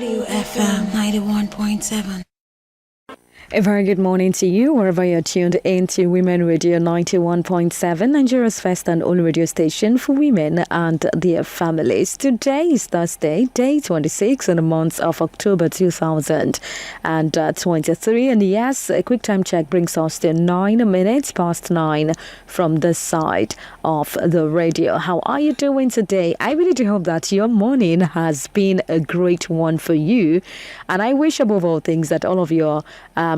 WFM 91.7. A very good morning to you, wherever you're tuned into Women Radio 91.7, Nigeria's first and only radio station for women and their families. Today is Thursday, day 26 in the month of October 2023. And yes, a quick time check brings us to 9 minutes past 9 from this side of the radio. How are you doing today? I really do hope that your morning has been a great one for you. And I wish above all things that all of your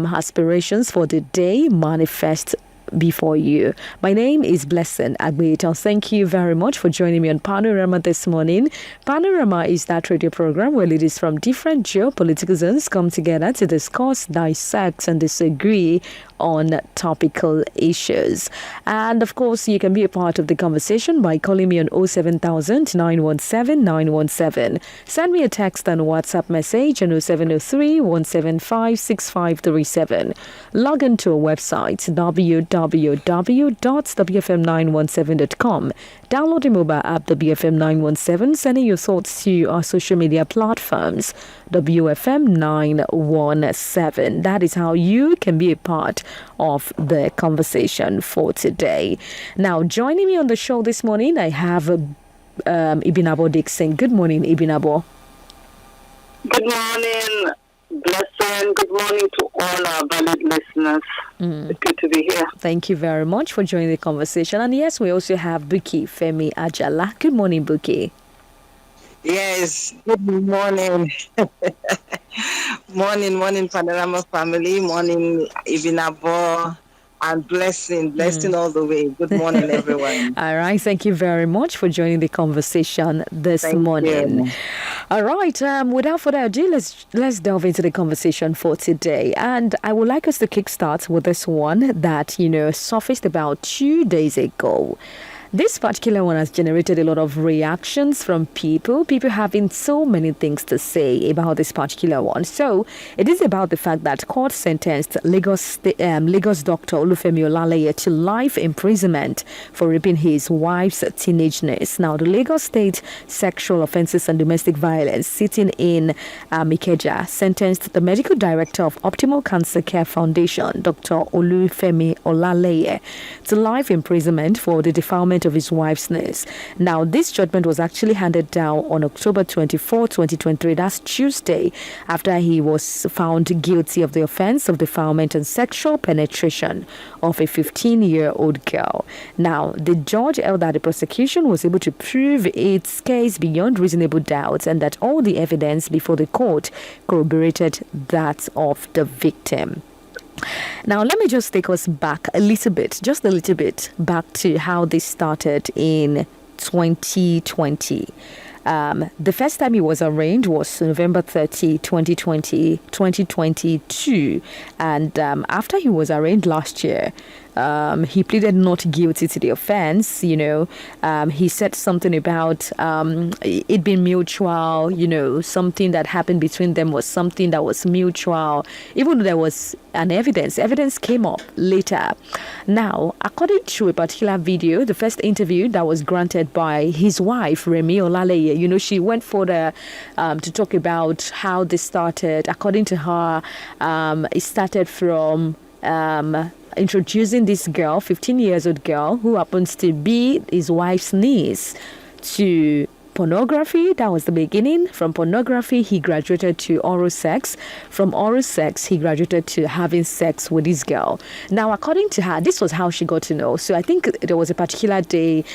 aspirations for the day manifest before you. My name is Blessing Agbeito. Thank you very much for joining me on Panorama this morning. Panorama is that radio program where leaders from different geopolitical zones come together to discuss, dissect, and disagree on topical issues. And of course, you can be a part of the conversation by calling me on 07000 917 917. Send me a text and WhatsApp message on 0703 175 6537. Log into our website www.wfm917.com. Download the mobile app WFM 917, sending your thoughts to our social media platforms WFM 917. That is how you can be a part of the conversation for today. Now, joining me on the show this morning, I have Ibinabo Dixon. Good morning, Ibinabo. Good morning, Blessing. Good morning to all our valued listeners. It's good to be here. Thank you very much for joining the conversation. And yes, we also have Buki Femi Ajala. Good morning, Buki. Yes, good morning. morning, Panorama family. Morning, Ibinabo. And blessing all the way. Good morning, everyone. All right. Thank you very much for joining the conversation this morning. You. All right. Without further ado, let's delve into the conversation for today. And I would like us to kickstart with this one that, surfaced about 2 days ago. This particular one has generated a lot of reactions from people having so many things to say about this particular one. So it is about the fact that court sentenced Lagos doctor Olufemi Olaleye to life imprisonment for raping his wife's teenage niece. Now, the Lagos State Sexual Offences and Domestic Violence sitting in Ikeja sentenced the medical director of Optimal Cancer Care Foundation, Dr. Olufemi Olaleye, to life imprisonment for the defilement of his wife's niece. Now, this judgment was actually handed down on October 24, 2023. That's Tuesday, after he was found guilty of the offense of defilement and sexual penetration of a 15-year-old girl. Now, the judge held that the prosecution was able to prove its case beyond reasonable doubt and that all the evidence before the court corroborated that of the victim. Now, let me just take us back just a little bit back to how this started in 2020. The first time he was arraigned was November 30, 2022. And after he was arraigned last year, he pleaded not guilty to the offense. He said something about it being mutual, something that happened between them was something that was mutual, even though there was an evidence came up later. Now, according to a particular video, the first interview that was granted by his wife, Remi Olaleye, she went further to talk about how this started. According to her, it started from introducing this girl, 15-year-old girl, who happens to be his wife's niece, to pornography. That was the beginning. From pornography, he graduated to oral sex. From oral sex, he graduated to having sex with this girl. Now, according to her, this was how she got to know. So I think there was a particular day,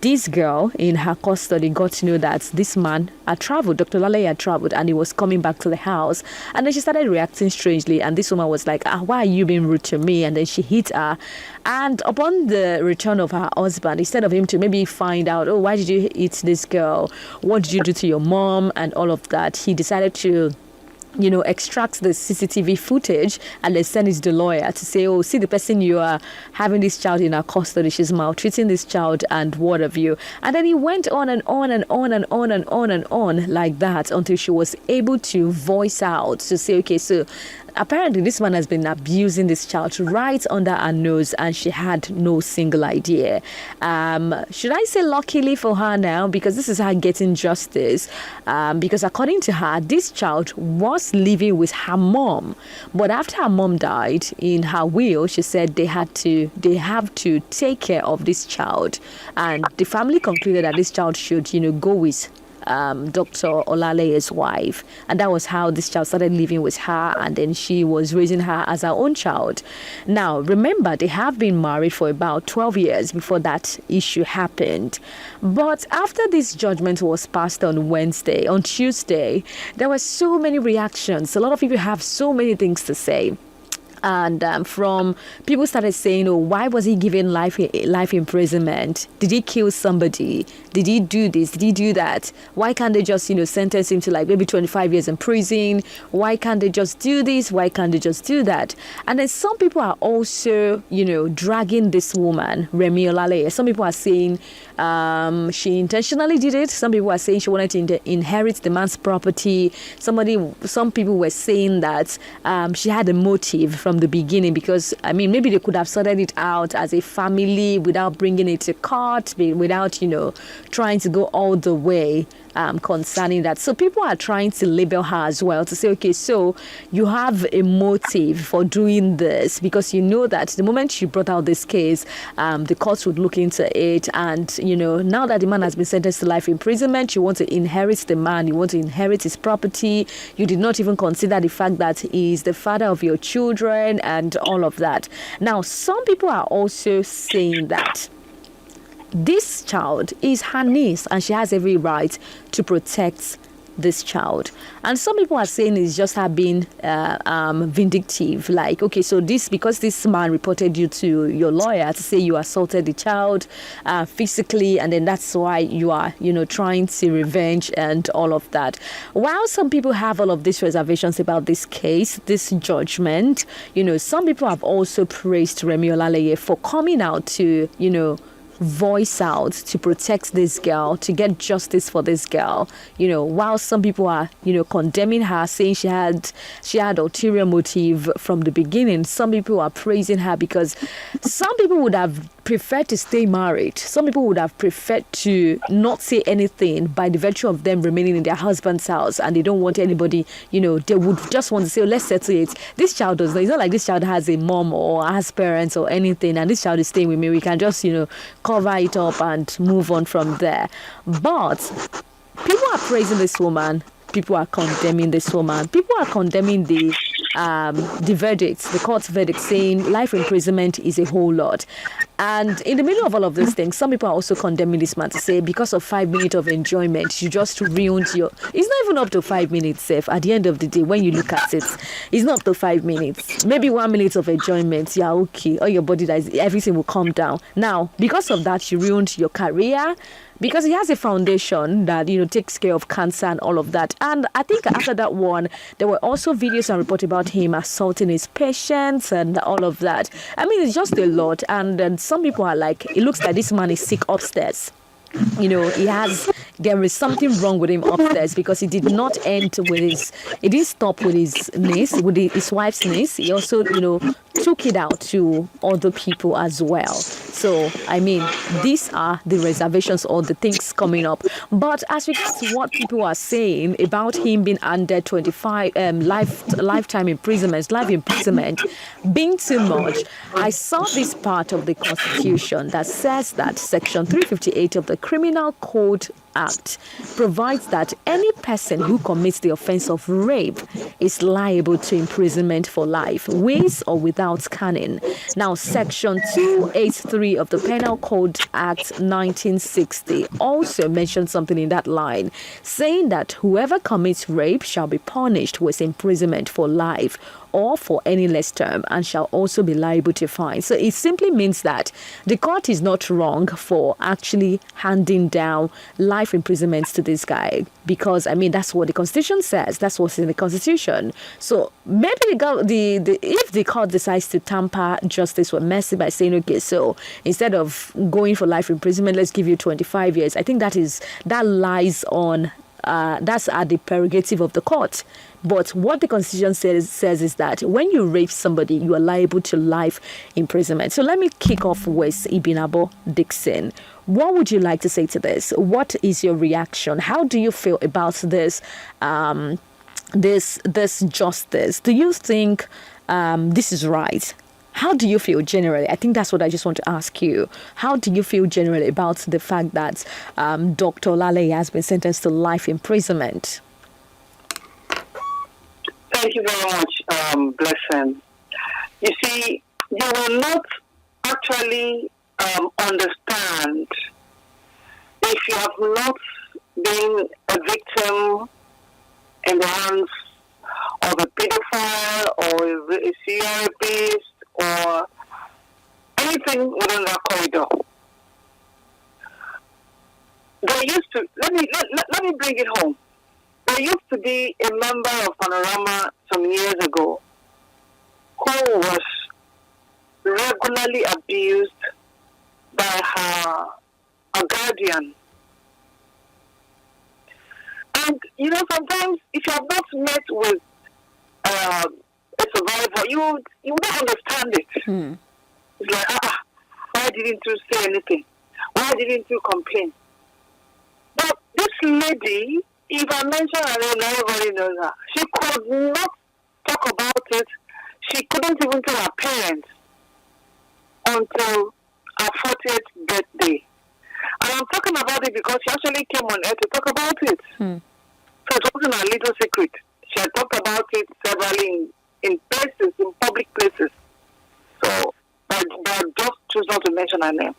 this girl in her custody got to know that this man had traveled, Dr. Lale had traveled, and he was coming back to the house. And then she started reacting strangely. And this woman was like, why are you being rude to me? And then she hit her. And upon the return of her husband, instead of him to maybe find out, why did you hit this girl? What did you do to your mom? And all of that, he decided to extract the CCTV footage and then send it to the lawyer to say, see the person you are having this child in our custody, she's maltreating this child and what have you. And then he went on and on and on and on and on and on like that until she was able to voice out to say, okay, so apparently this man has been abusing this child right under her nose, and she had no single idea. Should I say luckily for her now, because this is her getting justice, because according to her, this child was living with her mom, but after her mom died, in her will she said they have to take care of this child, and the family concluded that this child should go with Dr. Olale's wife, and that was how this child started living with her, and then she was raising her as her own child. Now remember, they have been married for about 12 years before that issue happened, but after this judgment was passed on Tuesday, there were so many reactions. A lot of people have so many things to say. And from people started saying, oh, why was he given life imprisonment? Did he kill somebody? Did he do this? Did he do that? Why can't they just, sentence him to like maybe 25 years in prison? Why can't they just do this? Why can't they just do that? And then some people are also, dragging this woman, Remi Olale. Some people are saying she intentionally did it. Some people are saying she wanted to inherit the man's property. Some people were saying that she had a motive from the beginning, because maybe they could have sorted it out as a family without bringing it to court, without trying to go all the way concerning that. So people are trying to label her as well, to say, okay, so you have a motive for doing this, because you know that the moment she brought out this case, the courts would look into it, and now that the man has been sentenced to life imprisonment, you want to inherit the man, you want to inherit his property. You did not even consider the fact that he is the father of your children and all of that. Now, some people are also saying that this child is her niece and she has every right to protect this child. And some people are saying it's just her being vindictive. Like, okay, so because this man reported you to your lawyer to say you assaulted the child physically, and then that's why you are, trying to revenge and all of that. While some people have all of these reservations about this case, this judgment, some people have also praised Remi Olale for coming out to, voice out to protect this girl, to get justice for this girl, while some people are condemning her, saying she had ulterior motive from the beginning. Some people are praising her because some people would have preferred to stay married. Some people would have preferred to not say anything by the virtue of them remaining in their husband's house, and they don't want anybody, they would just want to say, oh, let's settle it. This child does not, it's not like this child has a mom or has parents or anything, and this child is staying with me. We can just, cover it up and move on from there. But people are praising this woman. People are condemning this woman. People are condemning the verdict, the court's verdict, saying life imprisonment is a whole lot. And in the middle of all of these things, some people are also condemning this man to say, because of 5 minutes of enjoyment, you just ruined your... It's not even up to 5 minutes, Seth. At the end of the day, when you look at it, it's not up to 5 minutes. Maybe 1 minute of enjoyment, yeah, okay. All your body, everything will calm down. Now, because of that, you ruined your career, because he has a foundation that takes care of cancer and all of that. And I think after that one, there were also videos and reports about him assaulting his patients and all of that. It's just a lot. And then some people are like, it looks like this man is sick upstairs. There is something wrong with him upstairs, because he did not end with he didn't stop with his niece, with his wife's niece. He also, took it out to other people as well. So, these are the reservations or the things coming up. But as regards to what people are saying about him being under 25 lifetime imprisonment, life imprisonment being too much, I saw this part of the Constitution that says that Section 358 of the Criminal Code Act provides that any person who commits the offense of rape is liable to imprisonment for life, with or without caning. Now, Section 283 of the Penal Code Act 1960 also mentions something in that line, saying that whoever commits rape shall be punished with imprisonment for life or for any less term, and shall also be liable to fine. So it simply means that the court is not wrong for actually handing down life imprisonments to this guy, because that's what the Constitution says. That's what's in the Constitution. So maybe if the court decides to tamper justice with mercy by saying, okay, so instead of going for life imprisonment, let's give you 25 years. I think that lies on that's at the prerogative of the court. But what the Constitution says is that when you rape somebody, you are liable to life imprisonment. So let me kick off with Ibinabo Dixon. What would you like to say to this? What is your reaction? How do you feel about this? This justice? Do you think this is right? How do you feel generally? I think that's what I just want to ask you. How do you feel generally about the fact that Dr. Olaleye has been sentenced to life imprisonment? Thank you very much, Blessing. You see, you will not actually understand if you have not been a victim in the hands of a pedophile or a CRPist or anything within that corridor. There used to let me bring it home. There used to be a member of Panorama some years ago who was regularly abused by her guardian. And sometimes if you have not met with a survivor, you don't understand it. It's like, why didn't you say anything? Why didn't you complain? But this lady, if I mention her name, everybody knows her. She could not talk about it. She couldn't even tell her parents until her 40th birthday. And I'm talking about it because she actually came on air to talk about it. So it wasn't a little secret. She had talked about it severally in places, in public places. So, but I just choose not to mention her name.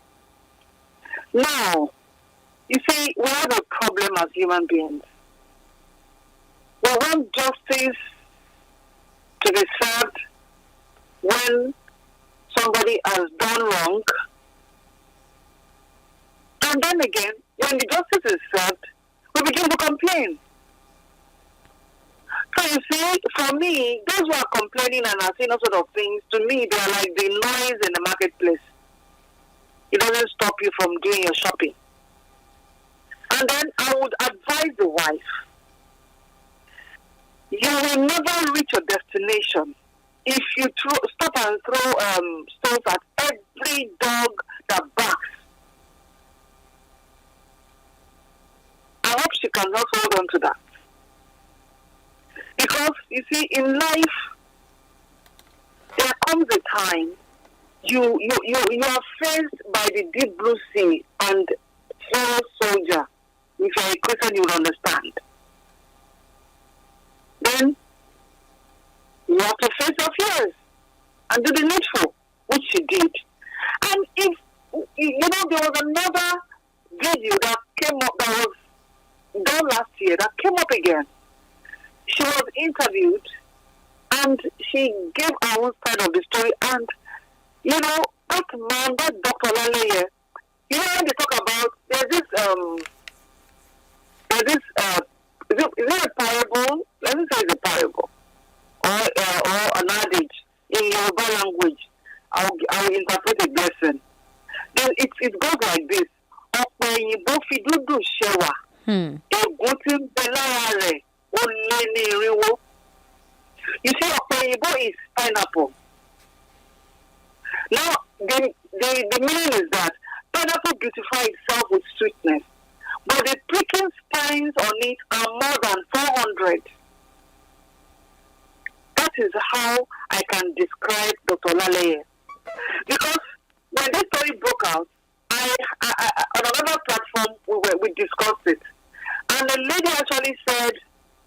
Now, you see, we have a problem as human beings. We want justice to be served when somebody has done wrong. And then again, when the justice is served, we begin to complain. So you see, for me, those who are complaining and are saying all sort of things, to me, they are like the noise in the marketplace. It doesn't stop you from doing your shopping. And then I would advise the wife, you will never reach your destination if you stop and throw stones at every dog that barks. I hope she can also hold on to that. Because, you see, in life, there comes a time you are faced by the deep blue sea and fellow soldier. If you're a Christian, you will understand. Then you have to face your fears and do the needful, which she did. And if there was another video that came up that was done last year that came up again. She was interviewed and she gave her own side of the story. And that man, that Dr. Olaleye, when they talk about is it a parable? Let me say it's a parable or an adage in Yoruba language. I'll interpret a blessing. Then it goes like this: ọ̀pọ̀ òyìnbó fi dúdú ṣẹwà, ègún tí ń bẹ lára rẹ̀ ó lé ní irinwó. You see, ọ̀pọ̀ òyìnbó is pineapple. Now, the meaning is that pineapple beautifies itself with sweetness, but the pricking spines on it are more than 400. That is how I can describe Dr. Olaleye. Because when this story broke out, I on another platform we discussed it, and the lady actually said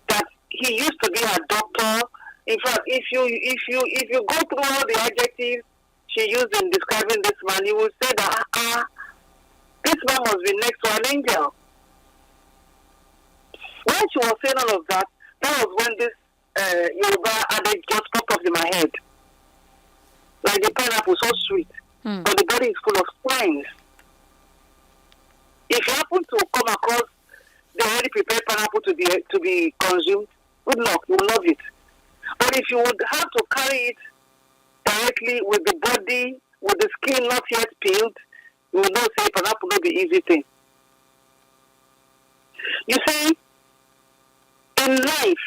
that he used to be a doctor. In fact, if you go through all the adjectives she used in describing this man, you will say that this man must be next to an angel. When she was saying all of that, that was when this Yoruba adage just popped up in my head. Like the pineapple, so sweet, but the body is full of spines. If you happen to come across the already prepared pineapple to be consumed, good luck, you will love it. But if you would have to carry it directly with the body, with the skin not yet peeled, you will not say pineapple not the easy thing. You see, In life,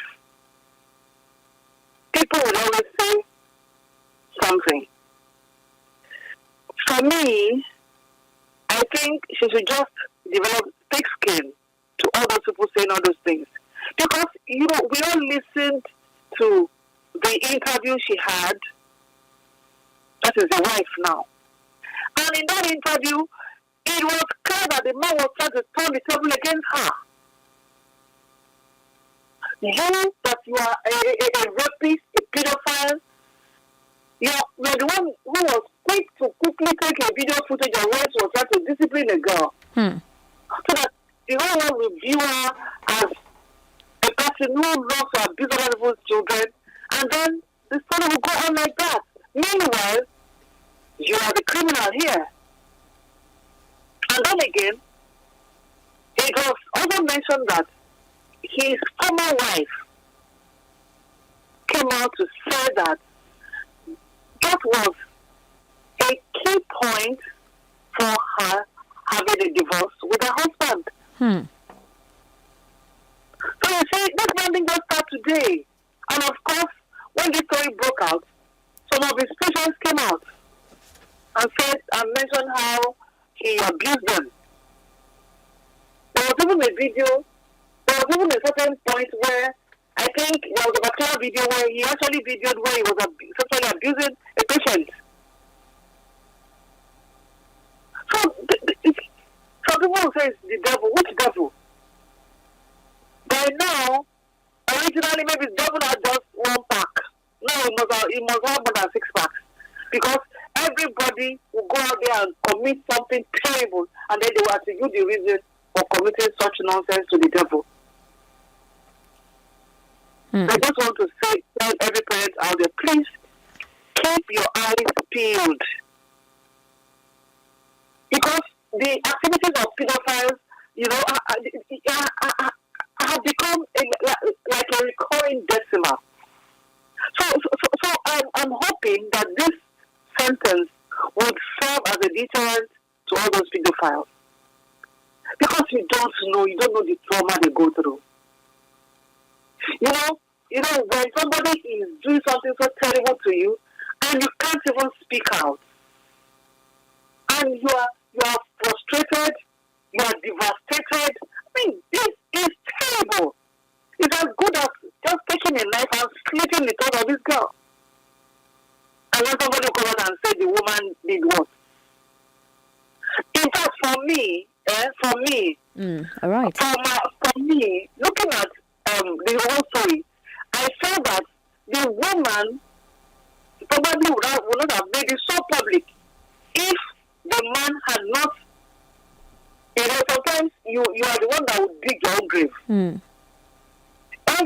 people will always say something. For me, I think she should just develop thick skin to all those people saying all those things. Because, we all listened to the interview she had. That is the wife now. And in that interview, it was clear that the man was trying to turn the table against her. That you are a rapist, a pedophile, you're the one who was quick to quickly take a video footage of where she was trying to discipline a girl. So that the whole world will view her as a person who loves to abuse other people's children, and then the story will go on like that. Meanwhile, you are the criminal here. And then again, it was also mentioned that his former wife came out to say that that was a key point for her having a divorce with her husband. So you see, this man didn't just start today. And of course, when this story broke out, some of his patients came out and said and mentioned how he abused them. There was even a video, there was even a certain point where I think there was a particular video where he actually videoed where he was sexually abusing a patient. So, some people will say it's the devil. Which devil? By now, originally maybe the devil had just one pack. Now he must have more than 6 packs. Because everybody will go out there and commit something terrible, and then they will attribute the reason for committing such nonsense to the devil. I just want to tell every parent out there, please keep your eyes peeled. Because the activities of pedophiles, have become like a recurring decimal. So I'm hoping that this sentence would serve as a deterrent to all those pedophiles. Because you don't know the trauma they go through. When somebody is doing something so terrible to you and you can't even speak out, and you are frustrated, you are devastated. I mean, this is terrible. It's as good as just taking a knife and slitting the throat of this girl. And then somebody will come out and say the woman did what? In fact, for me, all right. For me, looking at the whole story, I felt that the woman probably would not have made it so public if the man had not. Sometimes you are the one that would dig your own grave. And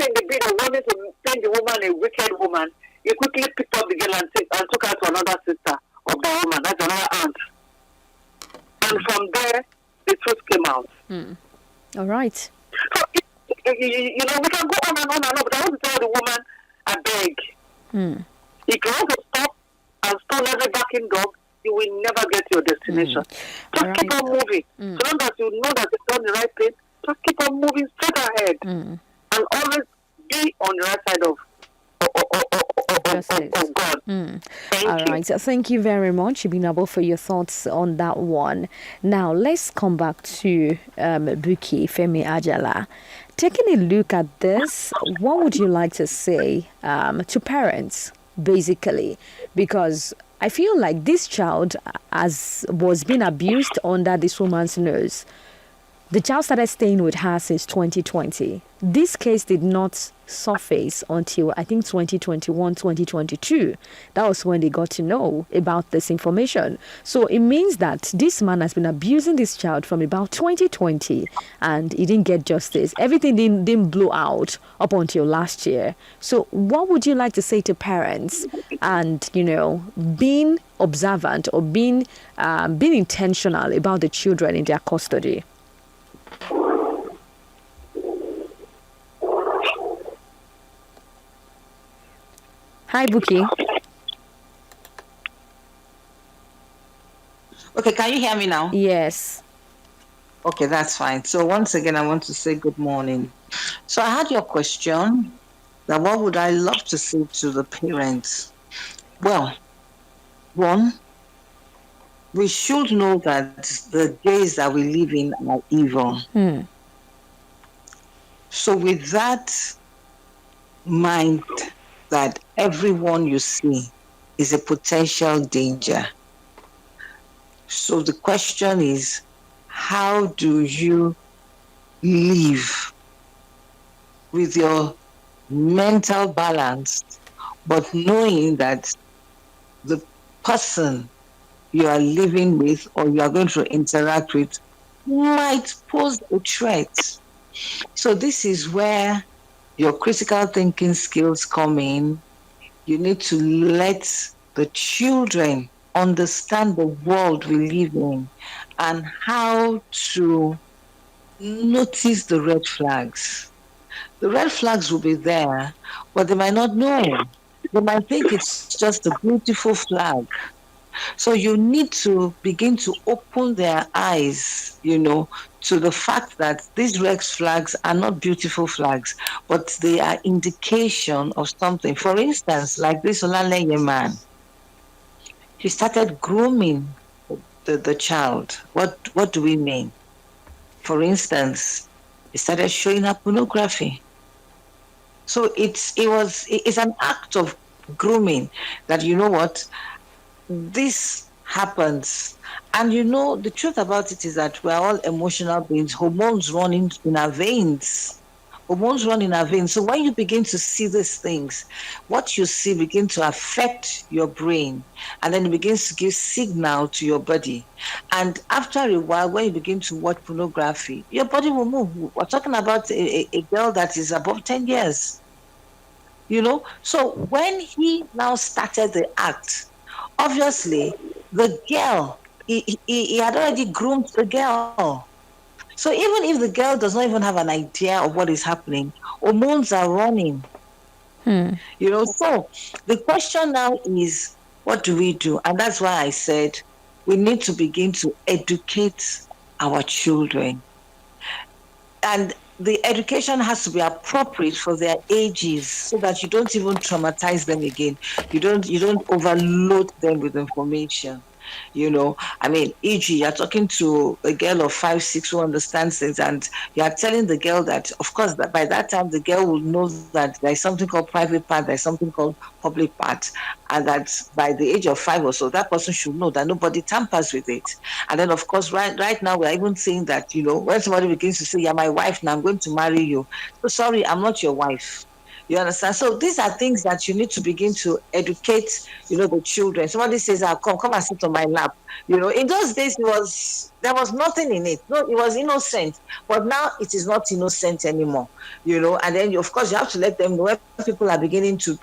in the bid of wanting to paint the woman a wicked woman, he quickly picked up the girl and took her to another sister of the woman. That's another aunt. And from there, the truth came out. All right. So, we can go on and on, but I want to tell the woman, I beg. If you want to stop and stone every backing dog, you will never get to your destination. Just keep on moving. So long as you know that you've done the right thing, just keep on moving straight ahead. And always be on the right side of God. All right. So thank you very much, Ibinabo, for your thoughts on that one. Now, let's come back to Buki Femi Ajala. Taking a look at this, what would you like to say to parents, basically? Because I feel like this child was being abused under this woman's nose. The child started staying with her since 2020. This case did not surface until, I think, 2021, 2022. That was when they got to know about this information. So it means that this man has been abusing this child from about 2020 and he didn't get justice. Everything didn't blow out up until last year. So what would you like to say to parents and, being observant or being intentional about the children in their custody? Hi, Buki. Okay, can you hear me now? Yes. Okay, that's fine. So once again, I want to say good morning. So I had your question that what would I love to say to the parents? Well, one, we should know that the days that we live in are evil. So with that mind that everyone you see is a potential danger. So the question is, how do you live with your mental balance, but knowing that the person you are living with or you are going to interact with might pose a threat? So this is where your critical thinking skills come in. You need to let the children understand the world we live in and how to notice the red flags. The red flags will be there, but they might not know. They might think it's just a beautiful flag. So you need to begin to open their eyes, to the fact that these red flags are not beautiful flags, but they are indication of something. For instance, like this Olaleye man, he started grooming the child. What do we mean? For instance, he started showing up pornography. So it's an act of grooming that this happens. And the truth about it is that we're all emotional beings. Hormones run in our veins. Hormones run in our veins. So when you begin to see these things, what you see begin to affect your brain, and then it begins to give signal to your body. And after a while, when you begin to watch pornography, your body will move. We're talking about a girl that is above 10 years. So when he now started the act, obviously the girl, he had already groomed the girl. So even if the girl does not even have an idea of what is happening, hormones are running. So the question now is, what do we do? And that's why I said we need to begin to educate our children. And the education has to be appropriate for their ages so that you don't even traumatize them again. You don't overload them with information. I mean, e.g., you're talking to a girl of 5, 6 who understands things, and you're telling the girl that, of course, that by that time the girl will know that there's something called private part, there's something called public part, and that by the age of 5 or so, that person should know that nobody tampers with it. And then, of course, right now, we're even saying that, when somebody begins to say, "You're my wife now, I'm going to marry you." So sorry, I'm not your wife. You understand? So these are things that you need to begin to educate, the children. Somebody says, come and sit on my lap. In those days, there was nothing in it. No, it was innocent. But now it is not innocent anymore. And then, of course, you have to let them know when people are beginning to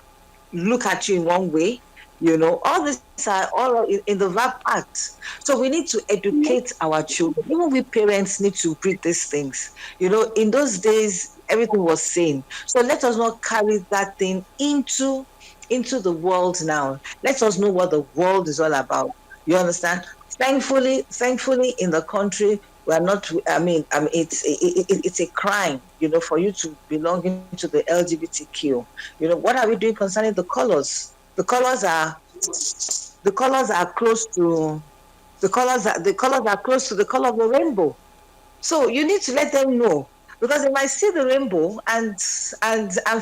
look at you in one way. All these are all in the VAP Act. So we need to educate our children. Even we parents need to read these things. In those days, everything was sane. So let us not carry that thing into the world now. Let us know what the world is all about. You understand? Thankfully, in the country, we are not. I mean, it's a crime, for you to belong into the LGBTQ. What are we doing concerning the colors? The colors are close to the colors are close to the color of the rainbow. So you need to let them know, because they might see the rainbow and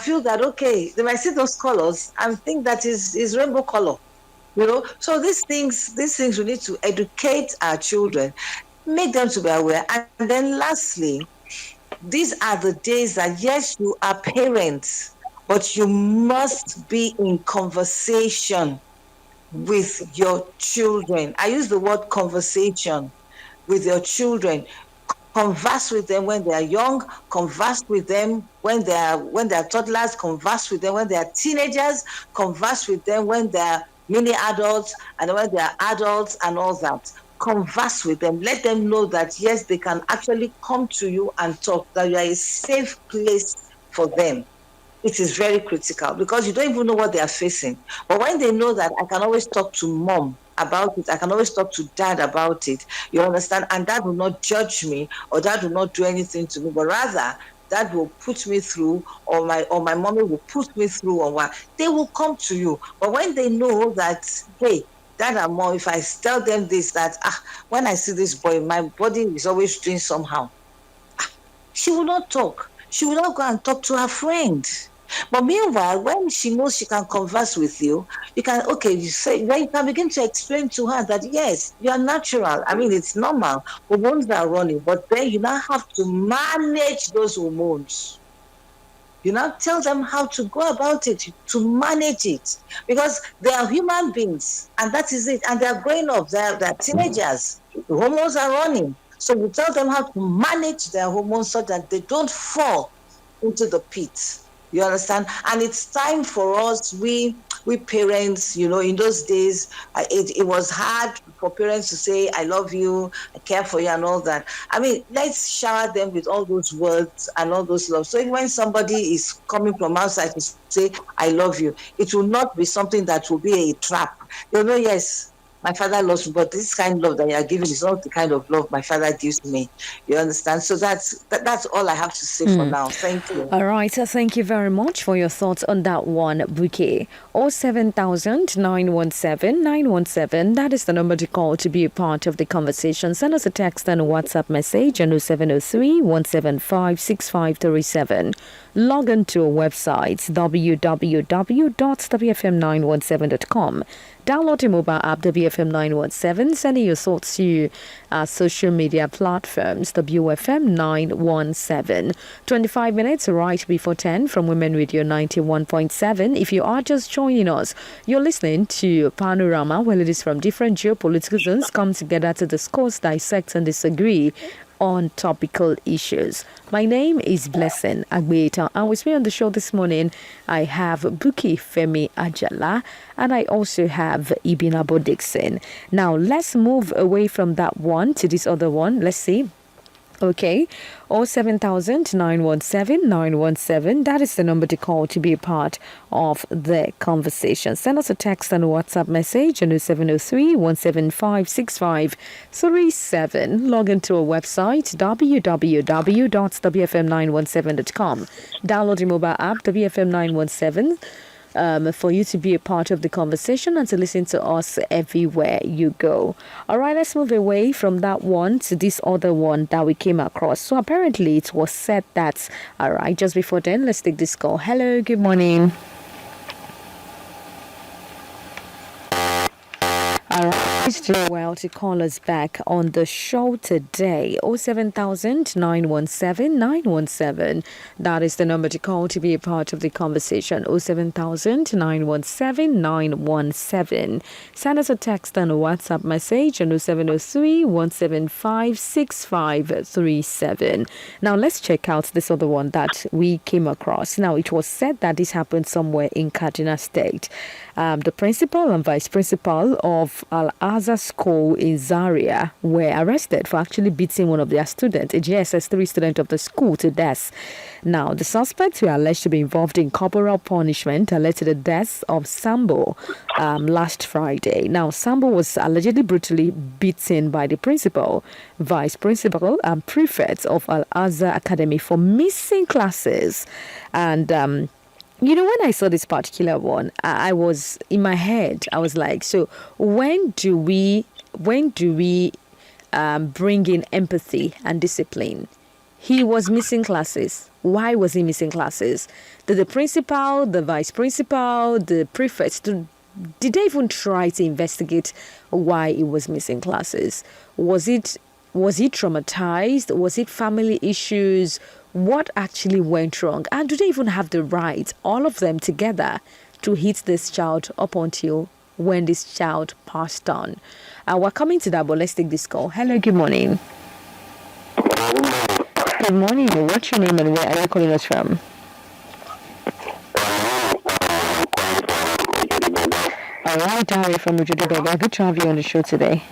feel that, okay, they might see those colors and think that is rainbow color. So these things we need to educate our children, make them to be aware. And then lastly, these are the days that, yes, you are parents, but you must be in conversation with your children. I use the word conversation with your children. Converse with them when they are young, converse with them when they are toddlers, converse with them when they are teenagers, converse with them when they are mini adults, and when they are adults and all that. Converse with them. Let them know that, yes, they can actually come to you and talk, that you are a safe place for them. It is very critical, because you don't even know what they are facing. But when they know that I can always talk to mom, about it. I can always talk to dad about it. You understand? And dad will not judge me, or dad will not do anything to me, but rather dad will put me through, or my mommy will put me through, or what. They will come to you. But when they know that, hey, dad and mom, if I tell them this, that when I see this boy, my body is always doing somehow, she will not talk. She will not go and talk to her friend. But meanwhile, when she knows she can converse with you, you can, okay, you say, then you can begin to explain to her that, yes, you are natural. I mean, it's normal. Hormones are running, but then you now have to manage those hormones. You now tell them how to go about it, to manage it, because they are human beings, and that is it. And they are growing up, they're teenagers. The hormones are running. So you tell them how to manage their hormones so that they don't fall into the pit. You understand? And it's time for us, we parents, in those days, it was hard for parents to say, I love you, I care for you, and all that. I mean, let's shower them with all those words and all those love. So when somebody is coming from outside to say, I love you, it will not be something that will be a trap. Yes, my father loves me, but this kind of love that you are giving is not the kind of love my father gives me. You understand? So that's all I have to say for now. Thank you. All right, so thank you very much for your thoughts on that one, Buki. 07000 917 that is the number to call to be a part of the conversation. Send us a text and a WhatsApp message on 0703 175 6537. Log on to our website www.wfm917.com. Download the mobile app WFM 917. Send your thoughts to our social media platforms WFM 917. 25 minutes right before 10 from Women Radio 91.7. If you are just joining us, you're listening to Panorama, where ladies from different geopolitical zones come together to discuss, dissect, and disagree on topical issues. My name is Blessing Agbeita, and with me on the show this morning, I have Buki Femi Ajala, and I also have Ibinabo Dixon. Now, let's move away from that one to this other one. Let's see. Okay, 07000 917 that is the number to call to be a part of the conversation. Send us a text and a WhatsApp message on 0703 175 6537. Log into our website www.wfm917.com. Download the mobile app WFM 917 for you to be a part of the conversation and to listen to us everywhere you go. All right, let's move away from that one to this other one that we came across. So apparently it was said that, all right, just before then, let's take this call. Hello, good morning. All right, do well to call us back on the show today. 07000 917 that is the number to call to be a part of the conversation. 07000 917. Send us a text and a WhatsApp message on 0703 175 6537. Now let's check out this other one that we came across. Now it was said that this happened somewhere in Kaduna State. The principal and vice principal of Al-Azhar School in Zaria were arrested for actually beating one of their students, a GSS3 student of the school, to death. Now, the suspects were alleged to be involved in corporal punishment that led to the death of Sambo last Friday. Now, Sambo was allegedly brutally beaten by the principal, vice principal, and prefect of Al-Azhar Academy for missing classes. And when I saw this particular one, I was in my head. I was like, so when do we bring in empathy and discipline? He was missing classes. Why was he missing classes? Did the principal, the vice principal, the prefect, did they even try to investigate why he was missing classes? Was he traumatized? Was it family issues? What actually went wrong? And do they even have the right, all of them together, to hit this child up until when this child passed on? We're coming to that, but let's take this call. Hello, good morning. Good morning. What's your name and where are you calling us from? All right, Dari from Ujudibaba. Good to have you on the show today.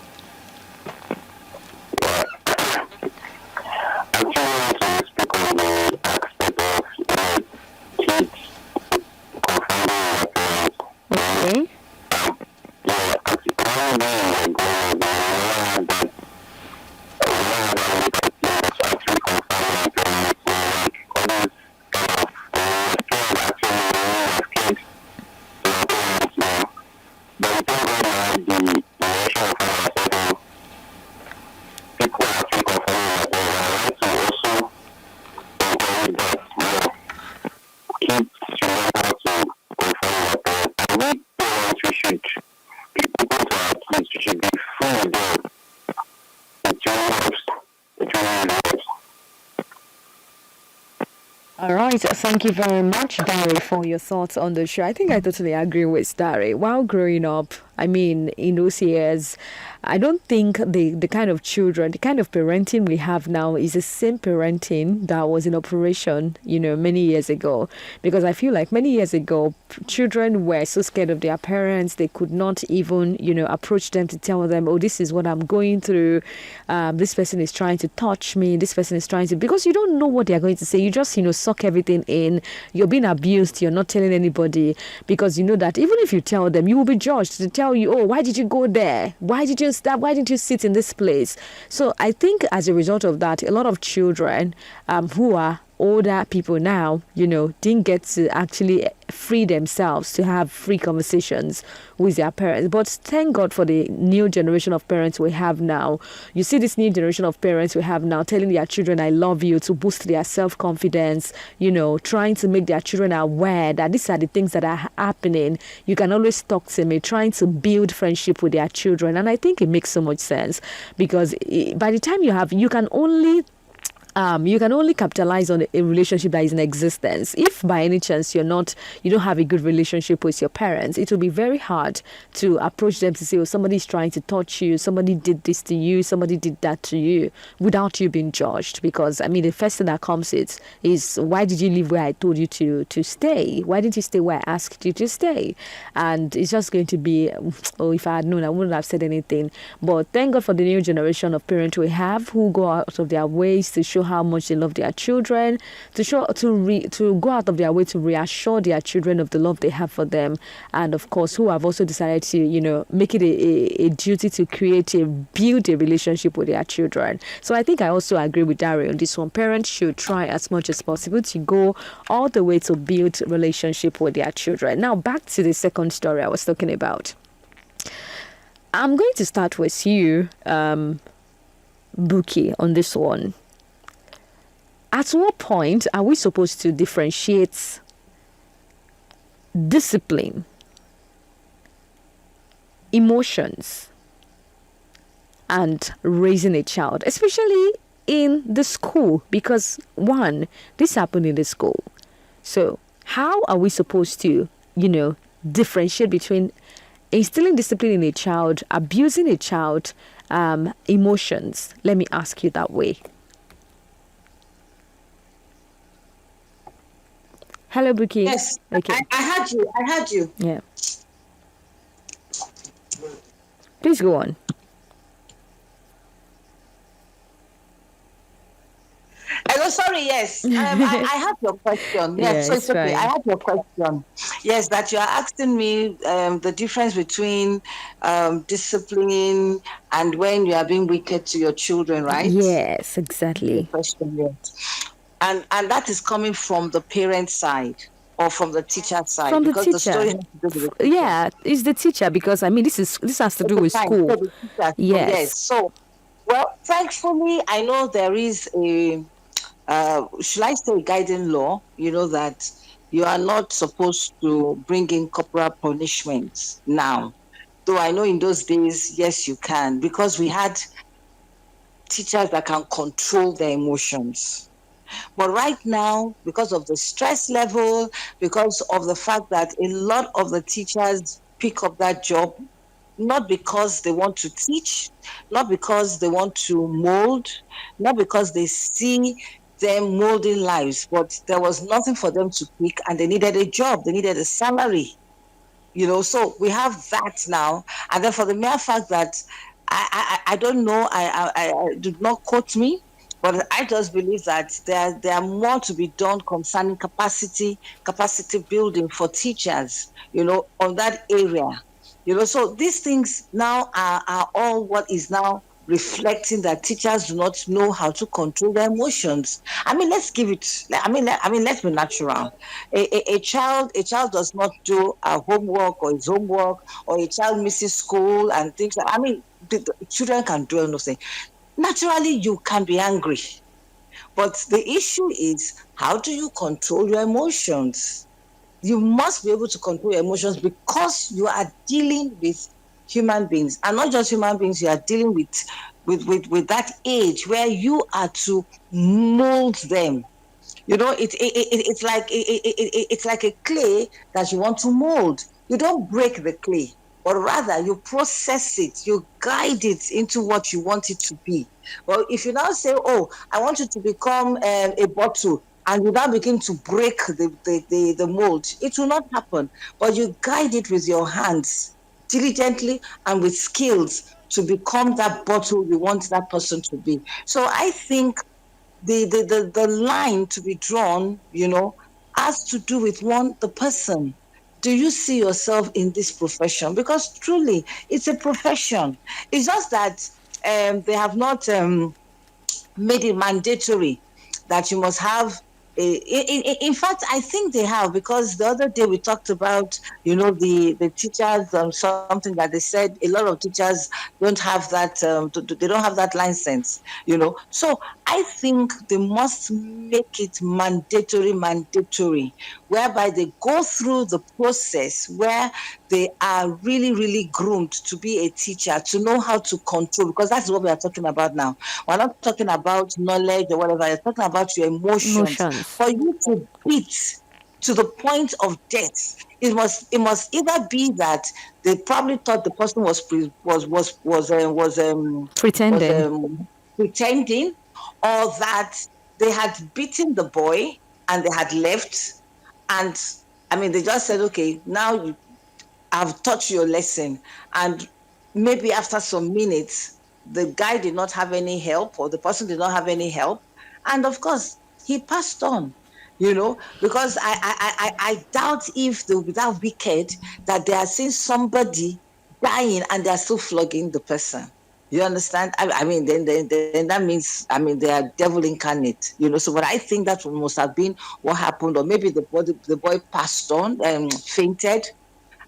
right, thank you very much, Dari, for your thoughts on the show. I think I totally agree with Dari. While growing up, I mean, in those years, I don't think the kind of children, the kind of parenting we have now is the same parenting that was in operation, many years ago. Because I feel like many years ago, children were so scared of their parents, they could not even, approach them to tell them, oh, this is what I'm going through. This person is trying to touch me. This person is trying to, because you don't know what they're going to say. You just, suck everything in. You're being abused. You're not telling anybody because you know that even if you tell them, you will be judged to tell you, oh, why did you go there? Why did you stop? Why didn't you sit in this place? So I think as a result of that, a lot of children who are older people now, didn't get to actually free themselves to have free conversations with their parents. But thank God for the new generation of parents we have now. You see this new generation of parents we have now telling their children, I love you, to boost their self-confidence, trying to make their children aware that these are the things that are happening. You can always talk to me, trying to build friendship with their children. And I think it makes so much sense because by the time you can only capitalize on a relationship that is in existence. If by any chance you don't have a good relationship with your parents, it will be very hard to approach them to say, oh, somebody's trying to touch you, somebody did this to you, somebody did that to you, without you being judged. Because the first thing that comes is why did you leave where I told you to stay? Why didn't you stay where I asked you to stay? And it's just going to be, oh, if I had known, I wouldn't have said anything. But thank God for the new generation of parents we have who go out of their ways to show how much they love their children, to go out of their way to reassure their children of the love they have for them, and of course who have also decided to make it a duty to build a relationship with their children. So I think I also agree with Dario on this one. Parents should try as much as possible to go all the way to build relationship with their children. Now back to the second story I was talking about. I'm going to start with you, Buki, on this one. At what point are we supposed to differentiate discipline, emotions, and raising a child, especially in the school? Because one, this happened in the school. So how are we supposed to, differentiate between instilling discipline in a child, abusing a child, emotions? Let me ask you that way. Hello, Buki. Yes. Okay. I heard you. Yeah. Please go on. Hello, sorry, yes. I have your question. Yes, so it's okay. I have your question. Yes, that you are asking me the difference between discipline and when you are being wicked to your children, right? Yes, exactly. Question, yes. And that is coming from the parent side or from the teacher side? From the because teacher. The story has to do with the teacher. Yeah, it's the teacher because this has to do with school. So the teacher, yes. So, well, thankfully, I know there is a should I say guiding law? That you are not supposed to bring in corporal punishments now. Though I know in those days, yes, you can, because we had teachers that can control their emotions. But right now, because of the stress level, because of the fact that a lot of the teachers pick up that job, not because they want to teach, not because they want to mold, not because they see them molding lives, but there was nothing for them to pick and they needed a job, they needed a salary. So we have that now. And then for the mere fact that I don't know, I do not quote me, but I just believe that there are more to be done concerning capacity building for teachers, on that area. So these things now are all what is now reflecting that teachers do not know how to control their emotions. Let's give it. Let's be natural. A child does not do a homework or his homework, or a child misses school and things. The children can do anything. Naturally, you can be angry, but the issue is, how do you control your emotions? You must be able to control your emotions because you are dealing with human beings, and not just human beings. You are dealing with that age where you are to mold them. You know, it's like a clay that you want to mold. You don't break the clay, but rather you process it, you guide it into what you want it to be. Well, if you now say, "Oh, I want you to become a bottle," and you now begin to break the mold, it will not happen. But you guide it with your hands diligently and with skills to become that bottle you want that person to be. So I think the line to be drawn, has to do with the person. Do you see yourself in this profession? Because truly, it's a profession. It's just that they have not made it mandatory that you must have in fact, I think they have, because the other day we talked about, the teachers, something that they said a lot of teachers don't have that, they don't have that license, So I think they must make it mandatory, whereby they go through the process where they are really, really groomed to be a teacher, to know how to control, because that's what we are talking about now. We're not talking about knowledge or whatever. We're talking about your emotions. Emotions. For you to beat to the point of death, it must either be that they probably thought the person was Pretending. pretending, or that they had beaten the boy and they had left, and I mean they just said, okay, now I've taught you a lesson. And maybe after some minutes, the guy did not have any help, or the person did not have any help. And of course, he passed on, because I doubt if they will be that wicked that they are seeing somebody dying and they are still flogging the person. You understand? I mean, then that means, I mean, they are devil incarnate, So, but I think that must have been what happened, or maybe the boy passed on, fainted,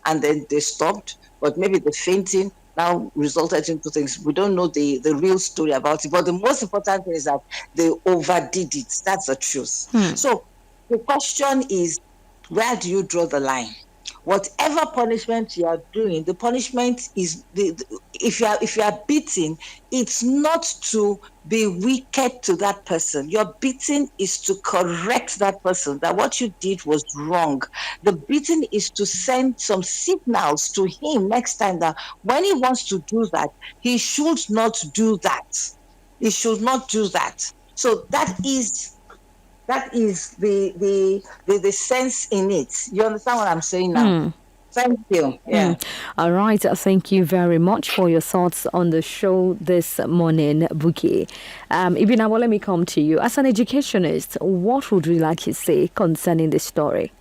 and then they stopped. But maybe the fainting now resulted into things. We don't know the real story about it. But the most important thing is that they overdid it. That's the truth. So the question is, where do you draw the line? Whatever punishment you are doing, the punishment is if you are beaten, it's not to be wicked to that person. Your beating is to correct that person, that what you did was wrong. The beating is to send some signals to him next time that when he wants to do that, he should not do that. He should not do that. So that is the sense in it. You understand what I'm saying now? Thank you. Yeah. All right. Thank you very much for your thoughts on the show this morning, Buki. Ibinabo, let me come to you. As an educationist, what would you like to say concerning this story?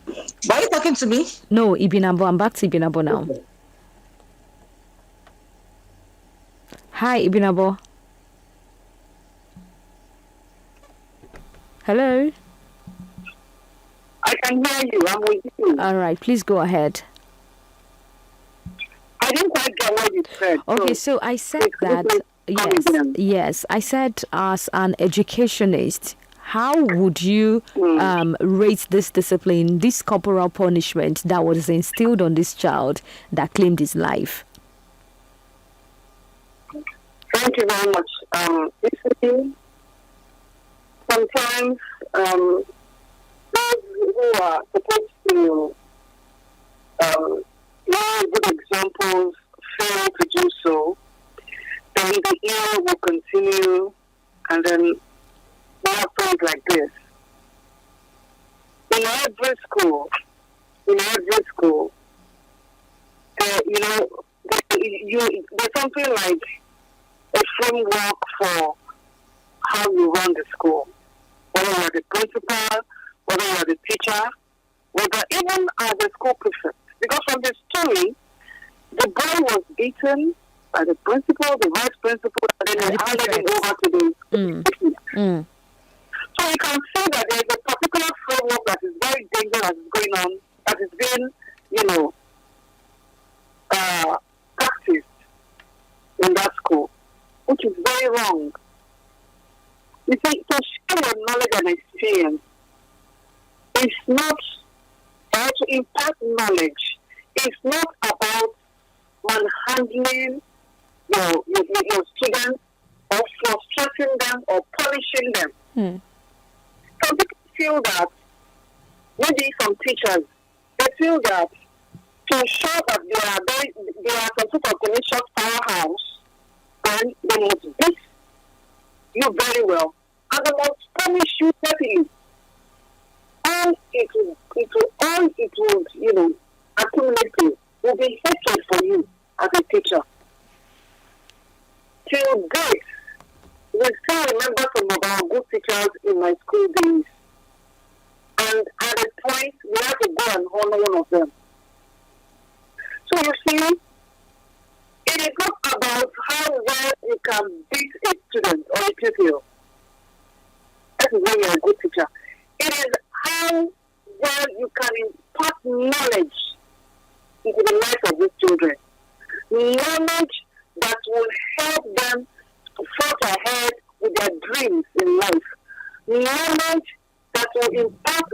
Why are you talking to me? No, Ibinabo. I'm back to Ibinabo now. Okay. Hi, Ibinabo. Hello? I can hear you. I'm with you. All right. Please go ahead. I didn't quite get what you said. Okay, so I said that, yes, I said as an educationist, how would you rate this discipline, this corporal punishment that was instilled on this child that claimed his life? Thank you very much. Sometimes those who are supposed to learn good examples fail to do so, then the year will continue, and then we have things like this. In every school, there's something like a framework for how you run the school. Whether you're the principal, whether you're the teacher, whether even the school prefect. Because from the story, the boy was beaten by the principal, the vice principal, and then they handed him over to the So you can see that there is a particular framework that is very dangerous that is going on, that is being, practiced in that school, which is very wrong. You see, to share your knowledge and experience is not, or to impart knowledge, it's not about manhandling your students or frustrating them or punishing them. Some people feel that, maybe some teachers, they feel that to show that they are some sort of delicious powerhouse, and they must beat you very well, and they must punish you heavily. All it would, accumulate to will be hatred for you as a teacher. Till date, we still remember some of our good teachers in my school days. And at a point, we had to go and honor one of them. So you see, it is not about how well you can beat a student or a pupil. That is when you are a good teacher. It is how well you can impart knowledge into the lives of these children. Knowledge that will help them to forge ahead with their dreams in life. Knowledge that will impart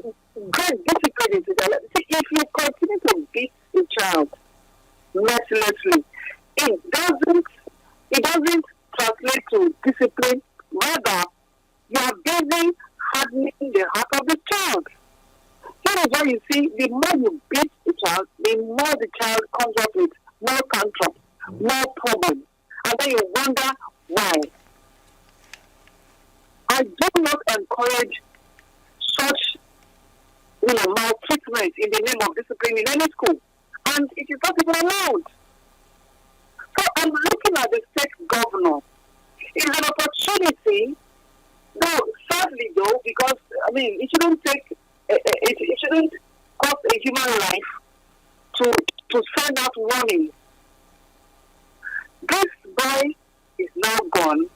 great discipline into their life. See, if you continue to beat a child mercilessly, it doesn't translate to discipline. Rather, you are busy hardening the heart of the child. That is why you see, the more you beat the child, the more the child comes up with more tantrums, more problems. And then you wonder why. I do not encourage such, maltreatment in the name of discipline in any school. And it is not even allowed. So I'm looking at the state governor. It is an opportunity, though, sadly though, because, it shouldn't take, it shouldn't cost a human life to send out warnings. This boy is now gone,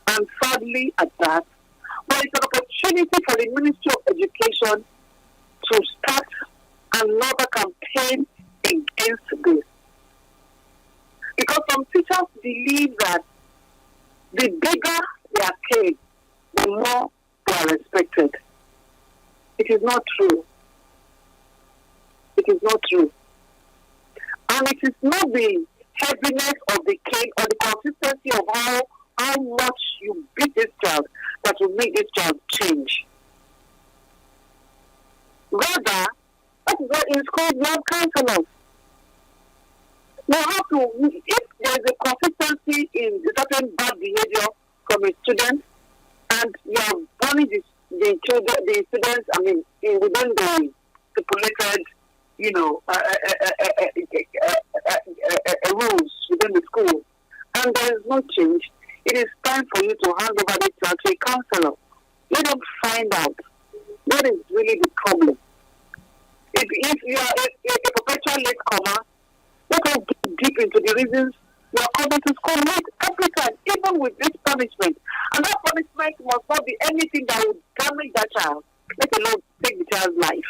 and sadly at that, but it's an opportunity for the Ministry of Education to start another campaign against this. Because some teachers believe that the bigger they are paid, the more they are respected. It is not true. It is not true. And it is not the heaviness of the cane or the consistency of how much you beat this child that will make this child change. Rather, that is why in schools we have counselors. You have to, if there is a consistency in certain bad behavior from a student, and you are warning the students, within the stipulated, rules within the school, and there is no change, it is time for you to hand over this child to a counselor. Let them find out what is really the problem. If you are a perpetual late comer, let us dig deep into the reasons you are coming to school late every time, even with this punishment. And that punishment must not be anything that would damage that child, let alone take the child's life.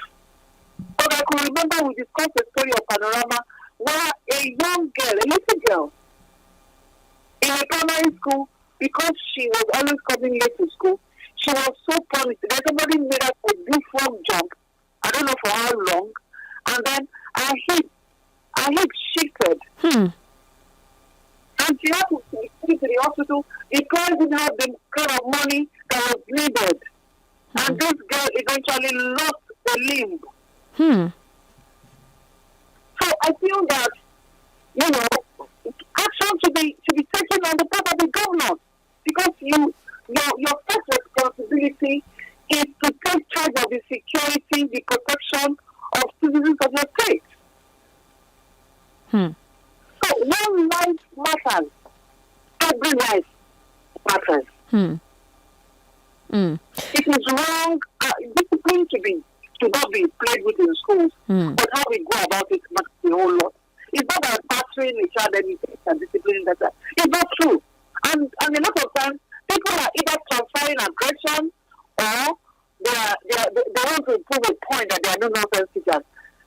But I can remember we discussed the story of Panorama, where a young girl, a little girl, in a primary school, because she was always coming late to school, she was so punished. Then somebody made her to do frog jump. I don't know for how long. And then her hip shifted. And she had to be taken to the hospital. The parents didn't have the kind of money that was needed. And this girl eventually lost a limb. So I feel that, action should be taken on the part of the governor. Because your first responsibility is to take charge of the security, the protection of citizens of your state. So one life matters. Every life matters. It is wrong. Discipline should not be played with in schools. But how we go about it matters a whole lot. It's not about pattering each other and disciplining better. It's not true. And a lot of times, people are either transferring aggression or they want to prove a point that they are no nonsense teachers.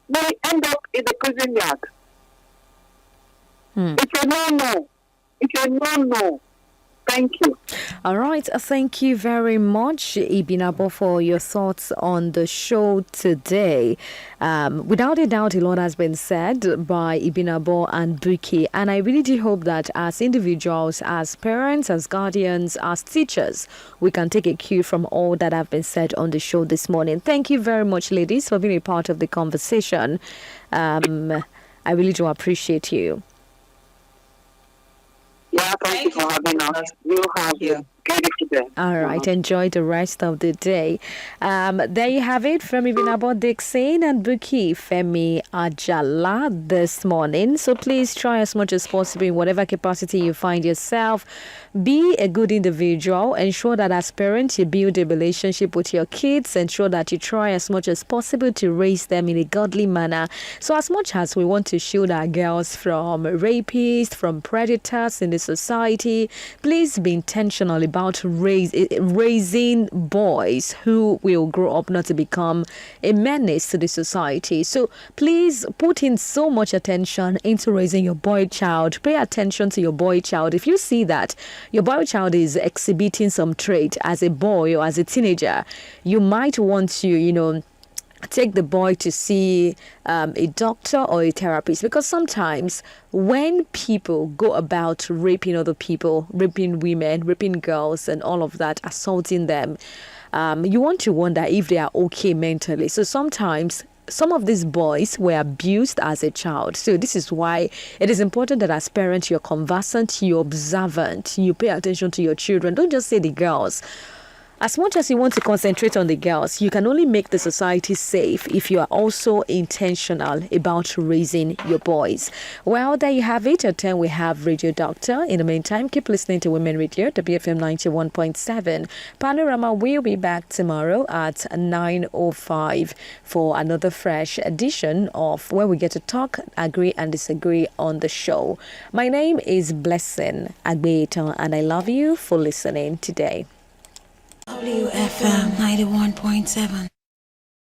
They end up in the prison yard. It's a no-no. It's a no-no. Thank you. All right. Thank you very much, Ibinabo, for your thoughts on the show today. Without a doubt, a lot has been said by Ibinabo and Buki. And I really do hope that as individuals, as parents, as guardians, as teachers, we can take a cue from all that have been said on the show this morning. Thank you very much, ladies, for being a part of the conversation. I really do appreciate you. Yeah, thank you for having us. You have a beautiful day. All right, enjoy the rest of the day. There you have it from Ibinabo Dixon and Buki Femi Ajala this morning. So please try as much as possible in whatever capacity you find yourself. Be a good individual. Ensure that as parents you build a relationship with your kids. Ensure that you try as much as possible to raise them in a godly manner. So as much as we want to shield our girls from rapists, from predators in the society, please be intentional about raising boys who will grow up not to become a menace to the society. So please put in so much attention into raising your boy child. Pay attention to your boy child. If you see that your boy child is exhibiting some trait as a boy or as a teenager, you might want to, take the boy to see a doctor or a therapist, because sometimes when people go about raping other people, raping women, raping girls and all of that, assaulting them, you want to wonder if they are okay mentally. So sometimes some of these boys were abused as a child. So this is why it is important that as parents, you're conversant, you're observant, you pay attention to your children. Don't just say the girls. As much as you want to concentrate on the girls, you can only make the society safe if you are also intentional about raising your boys. Well, there you have it. At 10, we have Radio Doctor. In the meantime, keep listening to Women Radio, WFM 91.7. Panorama will be back tomorrow at 9:05 for another fresh edition of where we get to talk, agree and disagree on the show. My name is Blessing Agbeita, and I love you for listening today. WFM 91.7.